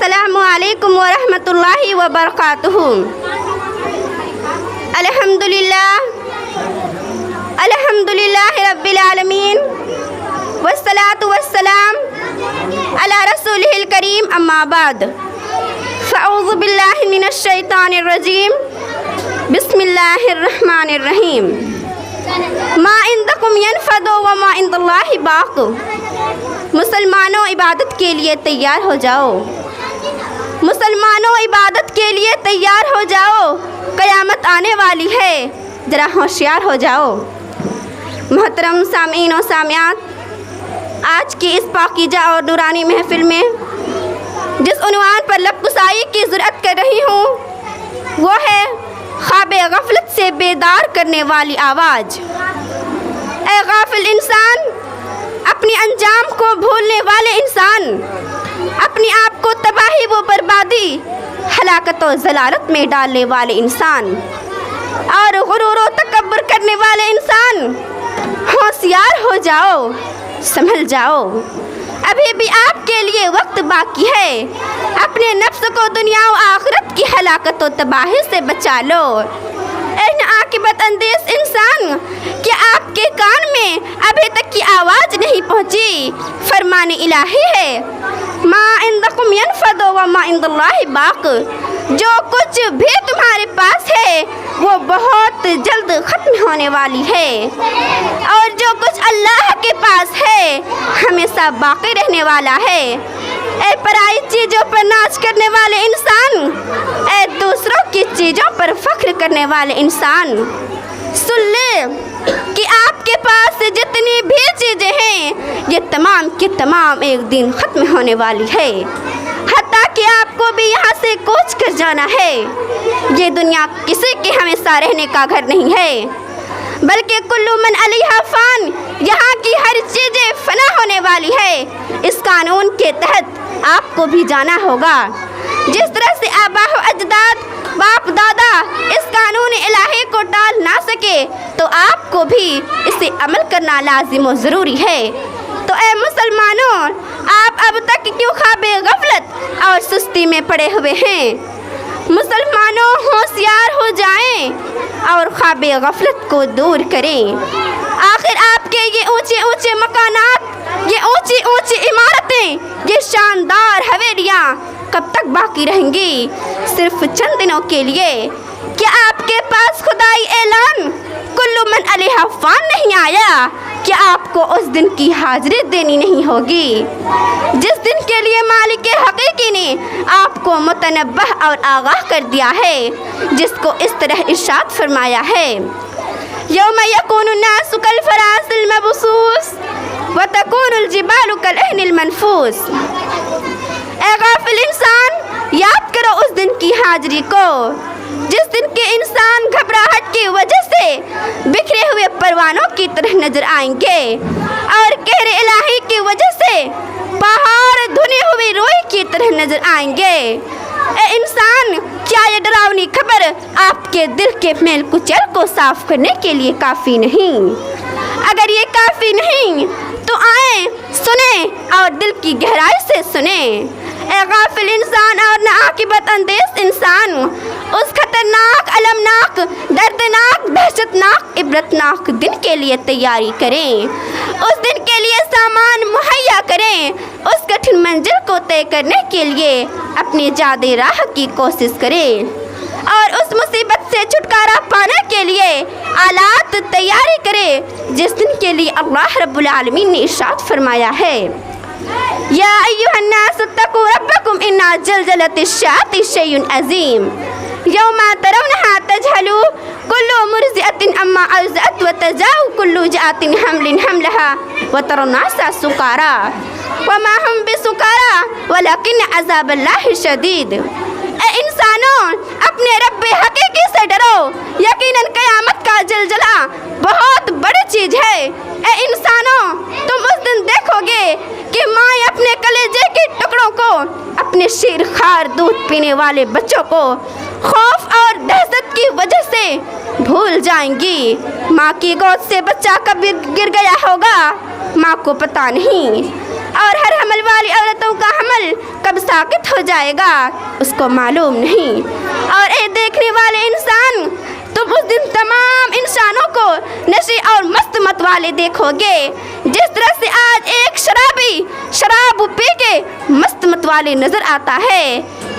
अस्सलामु अलैकुम व रहमतुल्लाहि व बरकातुहू। अल्हम्दुलिल्लाह रब्बिल आलमीन वस्सलातु वस्सलाम अला रसूलिहिल करीम अम्मा बाद। फ़अऊज़ु बिल्लाहि मिनश शैतानिर रजीम। बिस्मिल्लाहिर रहमानिर रहीम। मा इंदकुम यनफदु व मा इंदल्लाहि बाक़। मुसलमानों, इबादत के लिए तैयार हो जाओ। मुसलमानों, इबादत के लिए तैयार हो जाओ, क़यामत आने वाली है, ज़रा होशियार हो जाओ। मोहतरम सामीन और सामियात, आज की इस पाकीज़ा और नूरानी महफ़िल में जिस उन्वान पर लबकुसाई की ज़रूरत कर रही हूँ वो है ख्वाबे गफलत से बेदार करने वाली आवाज़। ऐ गाफिल इंसान, अपने अंजाम को भूलने वाले इंसान, अपने आप को तबाही व बर्बादी, हलाकत और ज़लालत में डालने वाले इंसान और गुरूर व तकब्बुर करने वाले इंसान, होशियार हो जाओ, संभल जाओ। अभी भी आपके लिए वक्त बाकी है। अपने नफ्स को दुनिया व आखिरत की हलाकत व तबाही से बचा लो। ऐन आकिबत अंदेश इंसान, क्या आपके कान में अभी तक की आवाज़ नहीं पहुँची? फरमान इलाही है, मा इंदकुम यनफदु व मा इंदल्लाहि बाक़। जो कुछ भी तुम्हारे पास है वो बहुत जल्द ख़त्म होने वाली है और जो कुछ अल्लाह के पास है हमेशा बाकी रहने वाला है। ऐ पराई चीज़ों पर नाच करने वाले इंसान, ऐ दूसरों की चीज़ों पर फख्र करने वाले इंसान, सुन ले कि आपके पास जितनी भी चीज़ें हैं ये तमाम की तमाम एक दिन ख़त्म होने वाली है। हत्ता कि आपको भी यहाँ से कूच कर जाना है। ये दुनिया किसी के हमेशा रहने का घर नहीं है, बल्कि कुल्लु मन अलैहा फ़ान, यहाँ की हर चीज़ें फना होने वाली है। इस कानून के तहत आपको भी जाना होगा। जिस तरह से आबाह अजदाद, बाप दादा इस कानून इलाही को टाल ना सके, तो आपको भी इसे अमल करना लाजिम व ज़रूरी है। तो ऐ मुसलमानों, आप अब तक क्यों ख्वाबे गफलत और सुस्ती में पड़े हुए हैं? मुसलमानों, होशियार हो जाएं और ख्वाबे गफलत को दूर करें। आखिर आपके ये ऊंचे ऊंचे मकानात, ये ऊंची ऊंची इमारतें, ये शानदार हवेलियाँ कब तक बाकी रहेंगी? सिर्फ चंद दिनों के लिए। क्या आपके पास खुदाई ऐलान कुल्लु मन अलैहा फ़ान नहीं आया? क्या आपको उस दिन की हाजिरी देनी नहीं होगी जिस दिन के लिए मालिक हकीकी ने आपको मुतनब्बह और आगाह कर दिया है, जिसको इस तरह इरशाद फरमाया है, यौम यकूनु नासु कल फरासिल मबसूस व तकूनुल जिबालु कल अहनिल मनफूस। ऐ गाफिल इंसान, याद करो उस दिन की हाजिरी को जिस दिन के इंसान घबराहट की वजह से बिखरे हुए परवानों की तरह नजर आएंगे और कहरे इलाही की वजह से पहाड़ धुने हुए रोई की तरह नजर आएंगे। ए इंसान, क्या ये डरावनी खबर आपके दिल के मेल कुचल को साफ करने के लिए काफ़ी नहीं? अगर ये काफ़ी नहीं तो आए, सुने और दिल की गहराई से सुने। ए गाफिल इंसान और नाआकिबत अंदेश इंसान, उस खतरनाक, अलमनाक, दर्दनाक, दहशतनाक, इबरतनाक दिन के लिए तैयारी करें। उस दिन के लिए सामान मुहैया करें। उस कठिन मंजिल को तय करने के लिए अपनी जादे राह की कोशिश करें और उस मुसीबत से छुटकारा पाने के लिए आलात तैयारी करें जिस दिन के लिए अल्लाह रब्बुल आलमीन ने इरशाद फरमाया है, या अय्युहन्नास तक़ू रब्बकुम इन्ना ज़लज़लतिश्शाअति शैउन अज़ीम यौमा तरौनहा तज़हलु कुल्लु मुर्ज़िअतिन अम्मा अर्ज़अत व तज़ाउ कुल्लु ज़ातिन हम्लिन हम्लहा व तरुन्नासा सुकारा व मा हुम बिसुकारा वलाकिन अज़ाबल्लाहि शदीद। ए इंसानों, अपने रब्बे हकीकी से डरो। यकीनन क़यामत का जलजला बहुत बड़ी चीज़ है। ए इंसानों, तुम उस दिन देखोगे कि माँ अपने कलेजे के टुकड़ों को, अपने शीरखार दूध पीने वाले बच्चों को खौफ और दहशत की वजह से भूल जाएंगी। माँ की गोद से बच्चा कब गिर गया होगा माँ को पता नहीं, और हर हमल वाली औरतों का हमल कब साकित हो जाएगा उसको मालूम नहीं। और ए देखने वाले इंसान, तुम उस दिन तमाम इंसानों को नशे और मस्त मत वाले देखोगे, जिस तरह से आज एक शराबी शराब पी के मस्त मत वाले नजर आता है।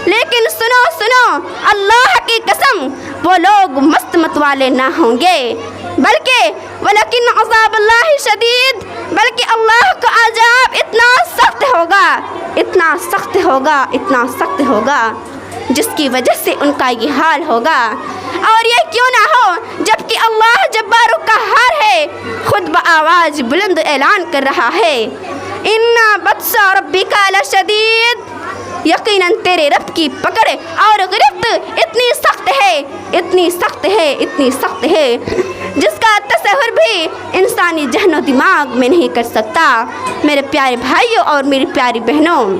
लेकिन सुनो सुनो, अल्लाह की कसम, वो लोग मस्त मत वाले ना होंगे, बल्कि वलकिन अज़ाब अल्लाह शदीद, बल्कि अल्लाह का अज़ाब इतना सख्त होगा, इतना सख्त होगा, इतना सख्त होगा, जिसकी वजह से उनका ये हाल होगा। और ये क्यों ना हो जबकि अल्लाह जब्बार क़हार है, खुद बआवाज़ बुलंद ऐलान कर रहा है, इन्ना बत्सा रब्बिका लशदीद, यकीनन तेरे रब की पकड़ और गिरफ्त इतनी सख्त है, इतनी सख्त है, इतनी सख्त है, जिसका तसव्वुर भी इंसानी जहनो दिमाग में नहीं कर सकता। मेरे प्यारे भाइयों और मेरी प्यारी बहनों,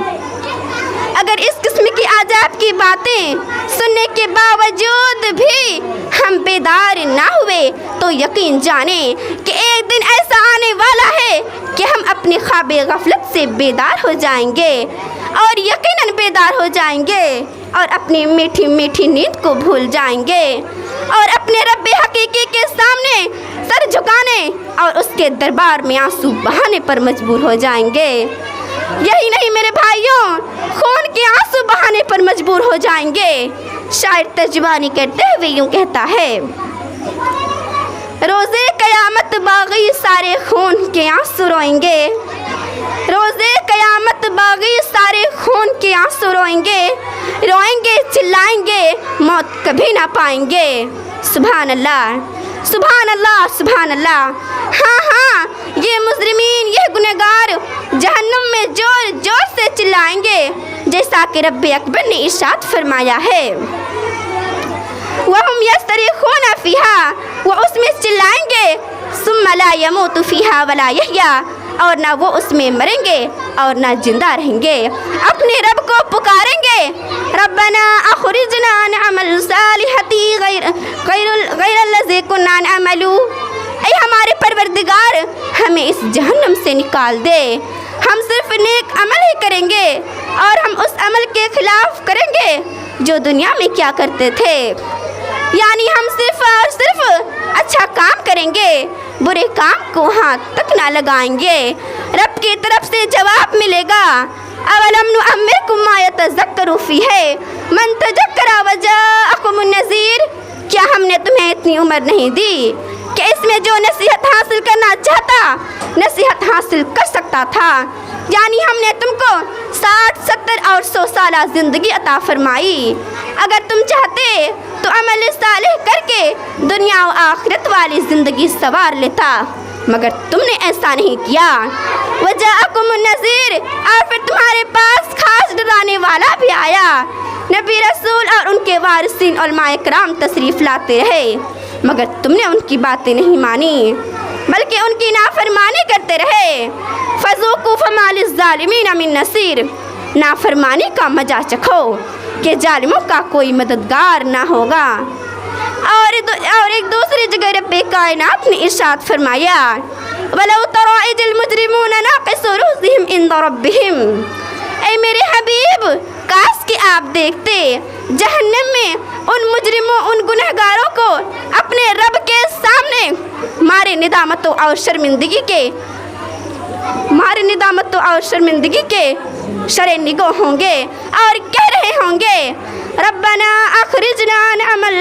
अगर इस किस्म की आजाब की बातें सुनने के बावजूद भी हम बेदार ना हुए तो यकीन जाने कि एक दिन ऐसा आने वाला है कि हम अपने ख्वाबे गफलत से बेदार हो जाएंगे, और यकीनन बेदार हो जाएंगे, और अपनी मीठी मीठी नींद को भूल जाएंगे, और अपने रब्बे हकीकी के सामने सर झुकाने और उसके दरबार में आंसू बहाने पर मजबूर हो जाएंगे। यही नहीं मेरे भाइयों, खून के आंसू बहाने पर मजबूर हो जाएंगे। शायर तर्जुमानी करते हुए यूँ कहता है, रोज़े क़यामत बाग़ी सारे खून के आंसू रोएंगे, रोज़े क़यामत बाग़ी सारे खून के आंसू रोएंगे, रोएंगे चिल्लाएंगे मौत कभी ना पाएंगे। सुभान अल्लाह, सुभान अल्लाह, सुभान अल्लाह। हाँ हाँ, ये मुजरिमीन, ये गुनहगार जहन्नुम में जोर जोर से चिल्लाएंगे, जैसा कि रब्बे अकबर ने इरशाद फरमाया है, वहुम यस्तरिखून फ़ीहा, वो उसमें चिल्लाएंगे, सुम्मा ला यमूतु फ़ीहा वला यहया, और ना वो उसमें मरेंगे और ना जिंदा रहेंगे। अपने रब को पुकारेंगे, रब्बना अखरिजना नअमल सालिहती गैरल्लज़ी कुन्ना नअमलु, ऐ हमारे परवरदिगार हमें इस जहन्नम से निकाल दे, हम सिर्फ नेक अमल ही करेंगे और हम उस अमल के खिलाफ करेंगे जो दुनिया में क्या करते थे, यानी हम सिर्फ और सिर्फ अच्छा काम करेंगे, बुरे काम को हाथ तक ना लगाएंगे। रब की तरफ से जवाब मिलेगा, अवलम नुअम्मिरकुम मा यतज़क्करु फ़ीहि मन तज़क्करा वजाअकुमुन नज़ीर, क्या हमने तुम्हें इतनी उम्र नहीं दी कि इसमें जो नसीहत हासिल करना चाहता नसीहत हासिल कर सकता था, यानी हमने तुमको 60, 70 और 100 साल ज़िंदगी अता फरमाई। अगर तुम चाहते तो अमल सालेह करके दुनिया और आखिरत वाली ज़िंदगी सवार लेता, मगर तुमने ऐसा नहीं किया। वजाअकुमुन नज़ीर, और फिर तुम्हारे पास खास डराने वाला भी आया, नबी रसूल और उनके वारिसीन उलमाए किराम तशरीफ़ लाते रहे, मगर तुमने उनकी बातें नहीं मानी, बल्कि उनकी नाफरमानी करते रहे। फ़ज़ूक़ू फ़मा लिज़्ज़ालिमीन मिन नसीर, नाफरमानी का मजा चखो कि जालिमों का कोई मददगार ना होगा। और एक दूसरी जगह रब्बे कायनात ने इरशाद फरमाया, वलौ तरा इज़िल मुजरिमूना नाक़िसू रूज़िहिम इंदा रब्बिहिम, ऐ मेरे हबीब काश कि आप देखते जहन्नम में उन मुजरिमों, उन गुनहगारों को अपने रब के सामने मारे निदामतों और शर्मिंदगी के शरे निगो होंगे और कह रहे होंगे, रब्बना अखरिजना नअमल,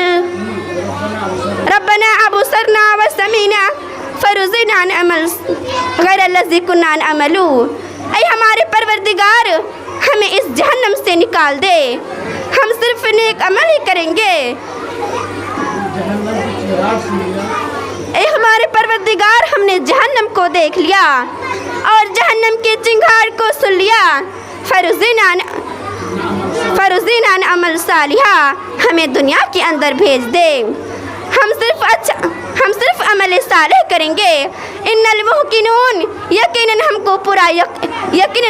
रब्बना अबसरना व समीना फरुज़िना नअमल गैरल्लज़ी कुन्ना नअमलु, ऐ हमारे परवरदिगार हमें इस जहन्नम से निकाल दे, हम सिर्फ नेक अमल ही करेंगे। ऐ हमारे परवरदिगार हमने जहन्नम को देख लिया और जहन्नम की चिंगार को सुन लिया, फरुज़ीना अमल सालिहा, हमें दुनिया के अंदर भेज दे, हम सिर्फ अमल सालिह करेंगे। इन्नल मुहकिनून, यकीनन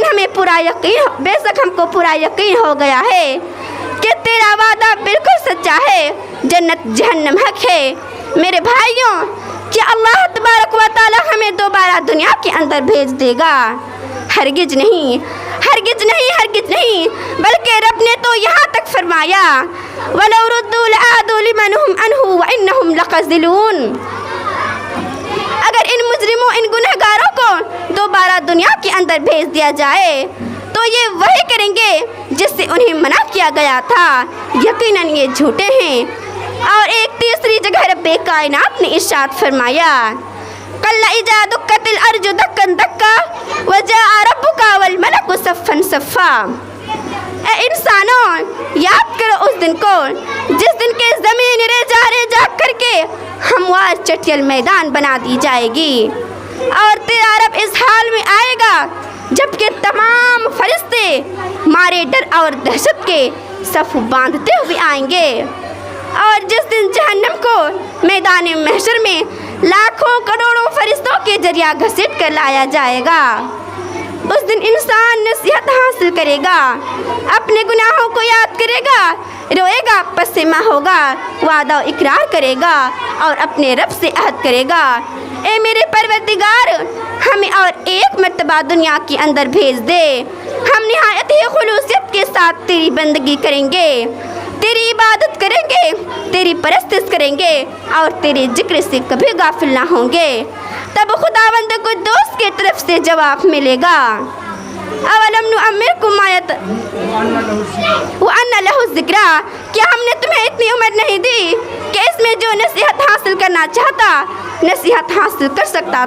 हमें पूरा यकीन, बेशक हमको पूरा यकीन हो गया है कि तेरा वादा बिल्कुल सच्चा है, जन्नत जहन्नम हक है। मेरे भाइयों, क्या अल्लाह तबारक व तआला हमें दोबारा दुनिया के अंदर भेज देगा? हरगिज नहीं, ہرگز نہیں، ہرگز نہیں، بلکہ رب نے تو یہاں تک فرمایا وَلَوْ رُدُّوا لَعَادُوا لِمَنْ عَنْهُ وَإِنَّهُمْ لَقَاذِلُونَ، اگر ان مجرموں، ان گنہگاروں کو دوبارہ دنیا کے اندر بھیج دیا جائے تو یہ وہی کریں گے جس سے انہیں منع کیا گیا تھا، یقیناً یہ جھوٹے ہیں۔ اور ایک تیسری جگہ رب کائنات نے ارشاد فرمایا کَلَّا إِذَا دُكَّتِ الْأَرْضُ دَكًّا دَكًّا وَجَاءَ رَبُّكَ وَالْمَلَكُ صَفًّا صَفًّا، اے انسانوں یاد کرو اس دن کو جس دن کے زمین ریجا کر کے ہموار چٹیل میدان بنا دی جائے گی، اور تیرا رب اس حال میں آئے گا جبکہ تمام فرشتے مارے ڈر اور دہشت کے صف باندھتے ہوئے آئیں گے، اور جس دن جہنم کو میدان محشر میں لاکھوں کروڑوں فرشتوں کے ذریعہ گھسیٹ کر لایا جائے گا، اس دن انسان نصیحت حاصل کرے گا، اپنے گناہوں کو یاد کرے گا، روئے گا، پسمہ ہوگا، وعدہ و اقرار کرے گا اور اپنے رب سے عہد کرے گا اے میرے پروردگار ہمیں اور ایک مرتبہ دنیا کے اندر بھیج دے، ہم نہایت ہی خلوصیت کے ساتھ تیری بندگی کریں گے، تیری عبادت کریں گے، تیری پرستش کریں گے اور تیرے ذکر سے کبھی غافل نہ ہوں گے۔ تب خداوند کو دوست کی طرف سے جواب ملے گا اولم نعمرکم ما وَأَنَّ لَهُ الذِّكْرَىٰ، کیا ہم نے تمہیں اتنی عمر نہیں دی کہ اس میں جو نصیحت حاصل کرنا چاہتا نصیحت حاصل کر سکتا؟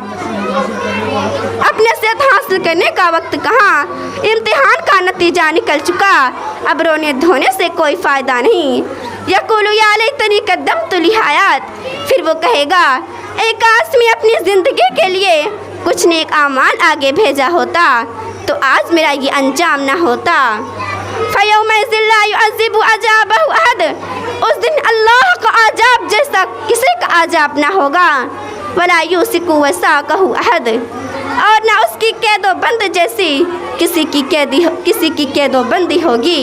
اب نصیحت حاصل کرنے کا وقت کہاں، امتحان کا نتیجہ نکل چکا، اب رونے دھونے سے کوئی فائدہ نہیں۔ یقول یا لیتنی قدمت لحیات، پھر وہ کہے گا اے کاش میں اپنی زندگی کے لیے کچھ نیک اعمال آگے بھیجا ہوتا تو آج میرا یہ انجام نہ ہوتا۔ فَيَوْمَئِذٍ لَا يُعَذِّبُ عَذَابَهُ أَحَدٌ، اس دن اللہ کا عذاب جیسا کسی کا عذاب نہ ہوگا، وَلَا يُوثِقُ وَثَاقَهُ أَحَدٌ، اور نہ اس کی قید و بند جیسی کسی کی قید و بندی ہوگی۔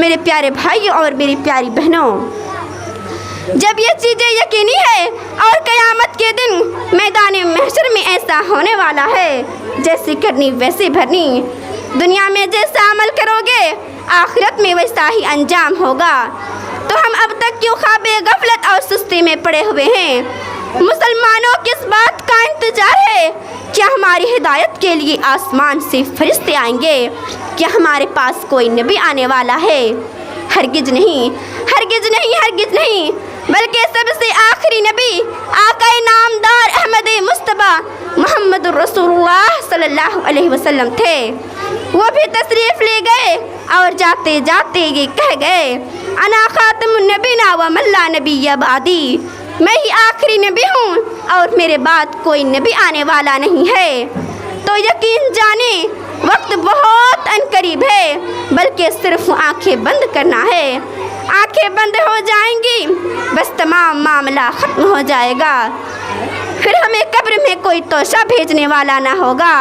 میرے پیارے بھائیوں اور میری پیاری بہنوں، جب یہ چیزیں یقینی ہے اور قیامت کے دن میدان محشر میں ایسا ہونے والا ہے جیسی کرنی ویسی بھرنی، دنیا میں جیسا عمل کرو گے آخرت میں ویسا ہی انجام ہوگا، تو ہم اب تک کیوں خواب غفلت اور سستی میں پڑے ہوئے ہیں؟ مسلمانوں کس بات کا انتظار ہے؟ کیا ہماری ہدایت کے لیے آسمان سے فرشتے آئیں گے؟ کیا ہمارے پاس کوئی نبی آنے والا ہے؟ ہرگز نہیں، ہرگز نہیں، ہرگز نہیں، بلکہ سب سے آخری نبی آقا نامدار احمد مصطفیٰ محمد رسول اللہ صلی اللہ علیہ وسلم تھے۔ وہ بھی تشریف لے گئے اور جاتے جاتے یہ کہہ گئے انا خاتم النبیین ومن لا نبی بعدی، میں ہی آخری نبی ہوں اور میرے بعد کوئی نبی آنے والا نہیں ہے۔ تو یقین جانے وقت بہت قریب ہے، بلکہ صرف آنکھیں بند کرنا ہے، آنکھیں بند ہو جائیں گی بس تمام معاملہ ختم ہو جائے گا، پھر ہمیں قبر میں کوئی توشہ بھیجنے والا نہ ہوگا،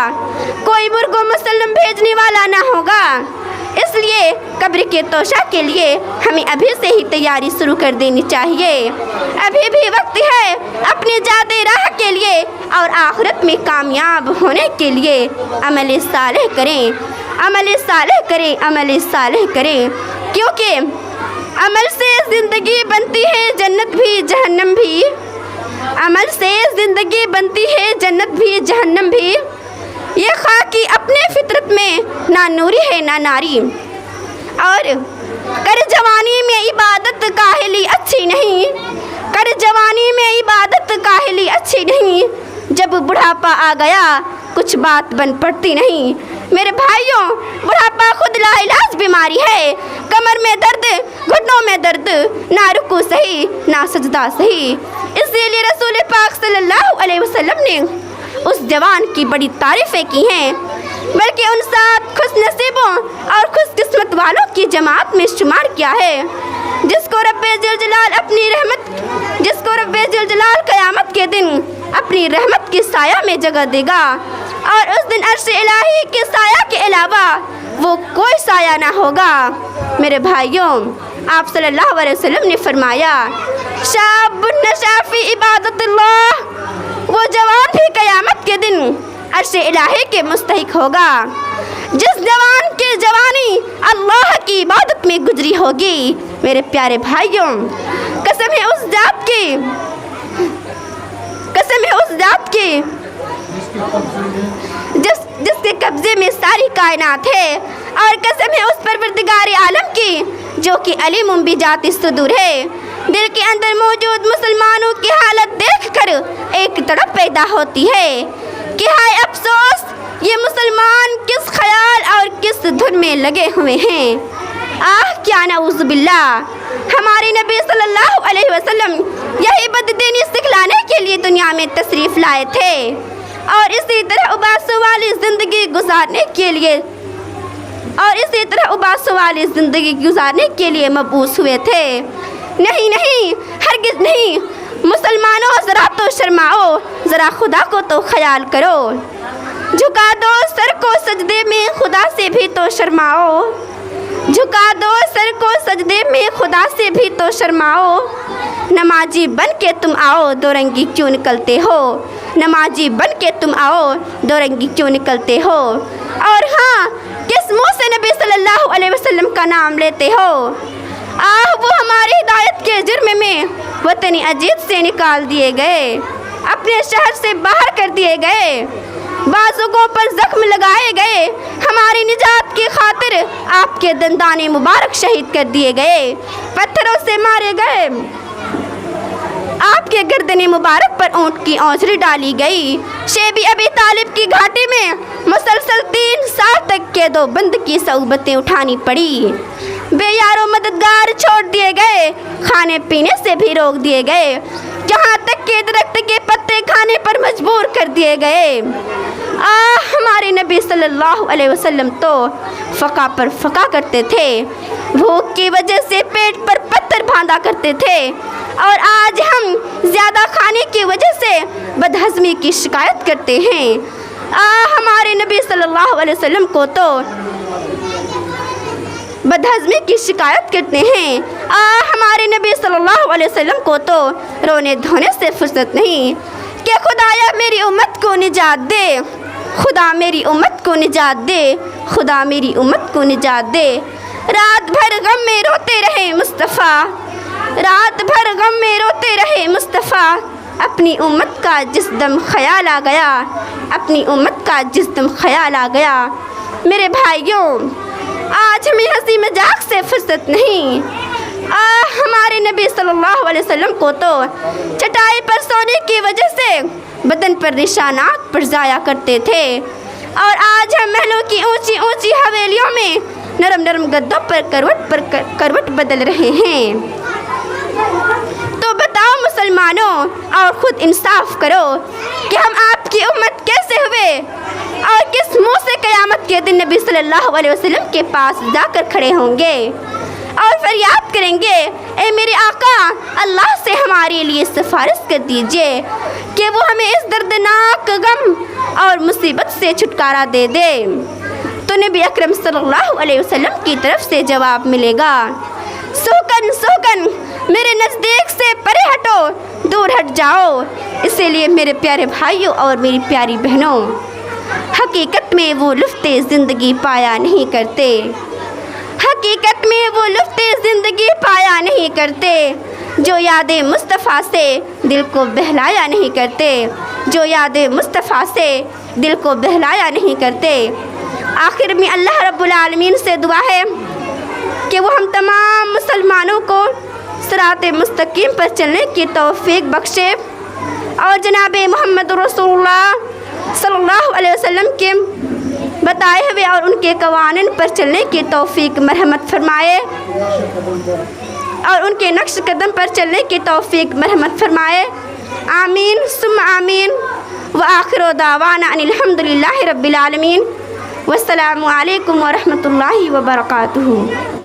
کوئی مرغ و مسلم بھیجنے والا نہ ہوگا، اس لیے قبر کے توشہ کے لیے ہمیں ابھی سے ہی تیاری شروع کر دینی چاہیے، ابھی بھی وقت ہے اپنی جاتے راہ کے لیے اور آخرت میں کامیاب ہونے کے لیے عمل صالح کریں، عمل صالح کریں، عمل صالح کریں، کیونکہ عمل سے زندگی بنتی ہے جنت بھی جہنم بھی، عمل سے زندگی بنتی ہے جنت بھی جہنم بھی، یہ خاکی اپنے فطرت میں نہ نوری ہے نہ ناری، اور کر جوانی میں عبادت کاہلی اچھی نہیں، کر جوانی میں عبادت کاہلی اچھی نہیں، جب بڑھاپا آ گیا کچھ بات بن پڑتی نہیں۔ میرے بھائیوں، بڑھاپا خود لا علاج بیماری ہے، کمر میں درد، گھٹنوں میں درد، نہ رکوع صحیح نہ سجدہ صحیح، اسی لیے رسول پاک صلی اللہ علیہ وسلم نے اس جوان کی بڑی تعریفیں کی ہیں، بلکہ ان 7 خوش نصیبوں اور خوش قسمت والوں کی جماعت میں شمار کیا ہے جس کو رب ذل جلال قیامت کے دن اپنی رحمت کی سایہ میں جگہ دے گا، اور اس دن عرش الہی کے سایہ کے علاوہ وہ کوئی سایہ نہ ہوگا۔ میرے بھائیوں، آپ صلی اللہ علیہ وسلم نے فرمایا شاب نشأ فی عبادت اللہ، وہ جوان بھی قیامت کے دن عرش الہی کے مستحق ہوگا۔ جس جوان کے ساری جوانی اللہ کی عبادت میں گزری ہوگی۔ میرے پیارے بھائیوں، قسم ہے اس ذات کی، قسم ہے اس ذات کی جس کے قبضے میں ساری کائنات ہے، اور قسم ہے اس پروردگار عالم کی جو کہ علیم بذات الصدور ہے۔ دل کے اندر موجود مسلمانوں کی حالت دیکھ کر ایک تڑپ پیدا ہوتی ہے کہ ہائے افسوس، یہ مسلمان کس خیال اور کس دھن میں لگے ہوئے ہیں۔ کیا نعوذ باللہ، ہمارے نبی صلی اللہ علیہ وسلم یہی بددینی سکھلانے کے لیے دنیا میں تشریف لائے تھے، اور اسی طرح اباسوں والی زندگی گزارنے کے لیے مبعوث ہوئے تھے۔ نہیں، ہرگز نہیں۔ مسلمانوں، ذرا تو شرماؤ، ذرا خدا کو تو خیال کرو، جھکا دو سر کو سجدے میں، خدا سے بھی تو شرماؤ، جھکا دو سر کو سجدے میں، خدا سے بھی تو شرماؤ۔ نمازی بن کے تم آؤ، دو رنگی کیوں نکلتے ہو، نمازی بن کے تم آؤ، دو رنگی کیوں نکلتے ہو، اور ہاں، کس منہ سے نبی صلی اللہ علیہ وسلم کا نام لیتے ہو۔ وہ ہماری ہدایت کے جرم میں وطن عزیز سے نکال دیے گئے، اپنے شہر سے باہر کر دیے گئے، بازوؤں پر زخم لگائے گئے، ہماری نجات کی خاطر آپ کے دندان مبارک شہید کر دیے گئے، پتھروں سے مارے گئے، آپ کے گردن مبارک پر اونٹ کی اونچری ڈالی گئی، شیبی ابی طالب کی گھاٹی میں مسلسل 3 سال تک قید و بند کی صعوبتیں اٹھانی پڑی، بے یار و مددگار چھوڑ دیے گئے، کھانے پینے سے بھی روک دیے گئے، یہاں تک کہ درخت کے پتے کھانے پر مجبور کر دیے گئے۔ ہمارے نبی صلی اللہ علیہ وسلم تو فقا پر فقا کرتے تھے، بھوک کی وجہ سے پیٹ پر پتھر باندھا کرتے تھے، اور آج ہم زیادہ کھانے کی وجہ سے بدہضمی کی شکایت کرتے ہیں۔ ہمارے نبی صلی اللہ علیہ وسلم کو تو بدہضمی کی شکایت کرتے ہیں، ہمارے نبی صلی اللہ علیہ وسلم کو تو رونے دھونے سے فرصت نہیں کہ خدایا میری امت کو نجات دے، خدا میری امت کو نجات دے، خدا میری امت کو نجات دے۔ رات بھر غم میں روتے رہے مصطفیٰ، رات بھر غم میں روتے رہے مصطفیٰ، اپنی امت کا جس دم خیال آ گیا، اپنی امت کا جس دم خیال آ گیا۔ میرے بھائیوں، آج ہمیں ہنسی مذاق سے فرصت نہیں۔ ہمارے نبی صلی اللہ علیہ وسلم کو تو چٹائی پر سونے کی وجہ سے بدن پر نشانات پڑ جایا کرتے تھے، اور آج ہم محلوں کی اونچی اونچی حویلیوں میں نرم نرم گدوں پر کروٹ بدل رہے ہیں۔ تو بتاؤ مسلمانوں، اور خود انصاف کرو کہ ہم آپ کی امت کیسے ہوئے، اور کس منہ سے قیامت کے دن نبی صلی اللہ علیہ وسلم کے پاس جا کر کھڑے ہوں گے اور فریاد کریں گے، اے میرے آقا، اللہ سے ہمارے لیے سفارش کر دیجئے کہ وہ ہمیں اس دردناک غم اور مصیبت سے چھٹکارا دے دے۔ تو نبی اکرم صلی اللہ علیہ وسلم کی طرف سے جواب ملے گا، سوکن سوکن، میرے نزدیک سے پرے ہٹو، دور ہٹ جاؤ۔ اسی لیے میرے پیارے بھائیوں اور میری پیاری بہنوں، حقیقت میں وہ لطف زندگی پایا نہیں کرتے، حقیقت میں وہ لطف زندگی پایا نہیں کرتے، جو یاد مصطفیٰ سے دل کو بہلایا نہیں کرتے، جو یاد مصطفیٰ سے دل کو بہلایا نہیں کرتے۔ آخر میں اللہ رب العالمین سے دعا ہے کہ وہ ہم تمام مسلمانوں کو صراط مستقیم پر چلنے کی توفیق بخشے، اور جناب محمد رسول اللہ صلی اللہ علیہ وسلم کے بتائے ہوئے اور ان کے قوانین پر چلنے کی توفیق مرحمت فرمائے، اور ان کے نقش قدم پر چلنے کی توفیق مرحمت فرمائے۔ آمین ثم آمین، وآخر دعوانا ان الحمدللہ رب العالمین، والسلام علیکم ورحمۃ اللہ وبرکاتہ۔